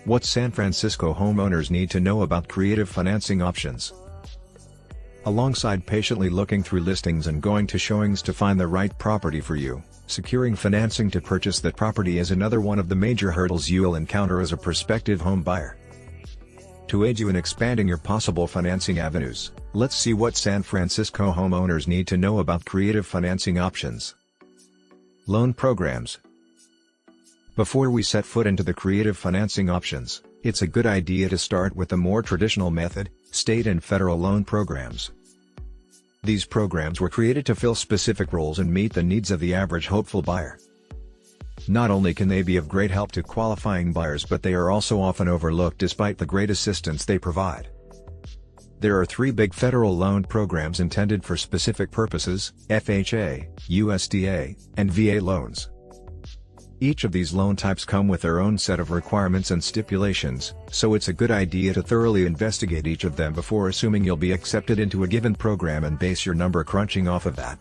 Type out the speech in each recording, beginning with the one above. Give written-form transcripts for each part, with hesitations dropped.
What San Francisco homeowners need to know about creative financing options. Alongside patiently looking through listings and going to showings to find the right property for you, securing financing to purchase that property is another one of the major hurdles you'll encounter as a prospective home buyer. To aid you in expanding your possible financing avenues, let's see what San Francisco homeowners need to know about creative financing options. Loan programs. Before we set foot into the creative financing options, it's a good idea to start with the more traditional method, state and federal loan programs. These programs were created to fill specific roles and meet the needs of the average hopeful buyer. Not only can they be of great help to qualifying buyers, but they are also often overlooked despite the great assistance they provide. There are three big federal loan programs intended for specific purposes: FHA, USDA, and VA loans. Each of these loan types come with their own set of requirements and stipulations, so it's a good idea to thoroughly investigate each of them before assuming you'll be accepted into a given program and base your number crunching off of that.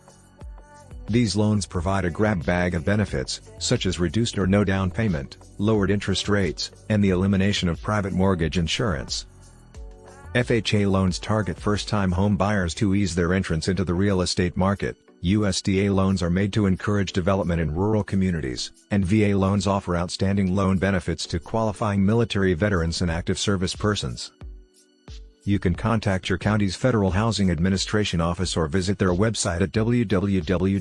These loans provide a grab bag of benefits, such as reduced or no down payment, lowered interest rates, and the elimination of private mortgage insurance. FHA loans target first-time home buyers to ease their entrance into the real estate market. USDA loans are made to encourage development in rural communities, and VA loans offer outstanding loan benefits to qualifying military veterans and active service persons. You can contact your county's Federal Housing Administration office or visit their website at www.fha.gov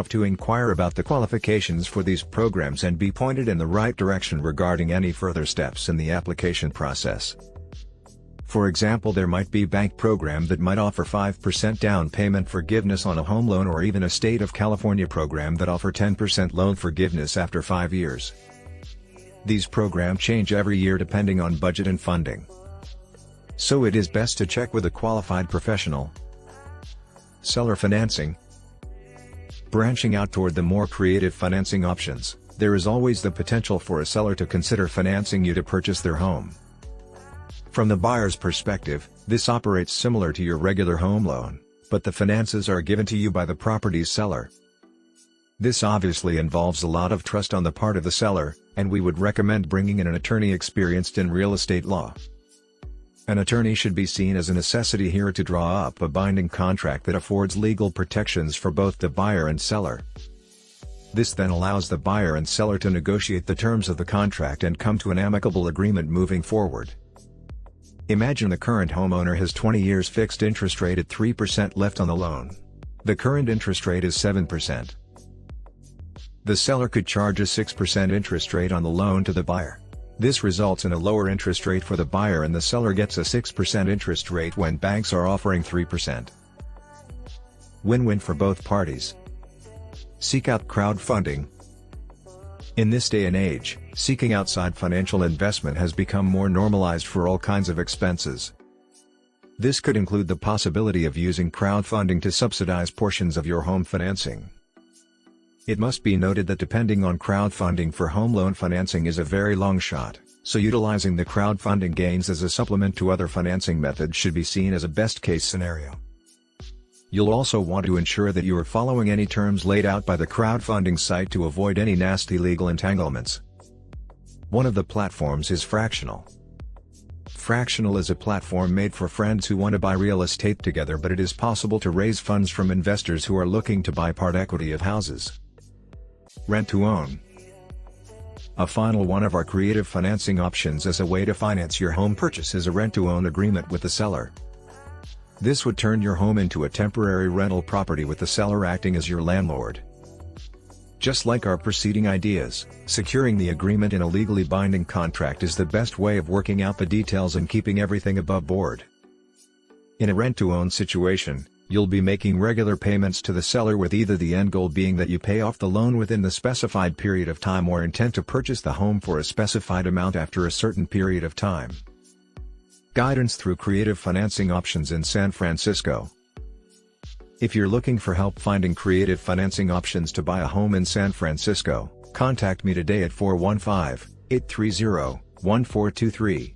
to inquire about the qualifications for these programs and be pointed in the right direction regarding any further steps in the application process. For example, there might be a bank program that might offer 5% down payment forgiveness on a home loan, or even a state of California program that offer 10% loan forgiveness after 5 years. These programs change every year depending on budget and funding, so it is best to check with a qualified professional. Seller financing. Branching out toward the more creative financing options, there is always the potential for a seller to consider financing you to purchase their home. From the buyer's perspective, this operates similar to your regular home loan, but the finances are given to you by the property's seller. This obviously involves a lot of trust on the part of the seller, and we would recommend bringing in an attorney experienced in real estate law. An attorney should be seen as a necessity here to draw up a binding contract that affords legal protections for both the buyer and seller. This then allows the buyer and seller to negotiate the terms of the contract and come to an amicable agreement moving forward. Imagine the current homeowner has 20 years fixed interest rate at 3% left on the loan. The current interest rate is 7%. The seller could charge a 6% interest rate on the loan to the buyer. This results in a lower interest rate for the buyer, and the seller gets a 6% interest rate when banks are offering 3%. Win-win for both parties. Seek out crowdfunding. In this day and age, seeking outside financial investment has become more normalized for all kinds of expenses. This could include the possibility of using crowdfunding to subsidize portions of your home financing. It must be noted that depending on crowdfunding for home loan financing is a very long shot, so utilizing the crowdfunding gains as a supplement to other financing methods should be seen as a best-case scenario. You'll also want to ensure that you are following any terms laid out by the crowdfunding site to avoid any nasty legal entanglements. One of the platforms is Fractional. Fractional is a platform made for friends who want to buy real estate together, but it is possible to raise funds from investors who are looking to buy part equity of houses. Rent to own. A final one of our creative financing options as a way to finance your home purchase is a rent-to-own agreement with the seller. This would turn your home into a temporary rental property with the seller acting as your landlord. Just like our preceding ideas, securing the agreement in a legally binding contract is the best way of working out the details and keeping everything above board. In a rent-to-own situation, you'll be making regular payments to the seller, with either the end goal being that you pay off the loan within the specified period of time or intent to purchase the home for a specified amount after a certain period of time. Guidance through creative financing options in San Francisco. If you're looking for help finding creative financing options to buy a home in San Francisco, contact me today at 415-830-1423.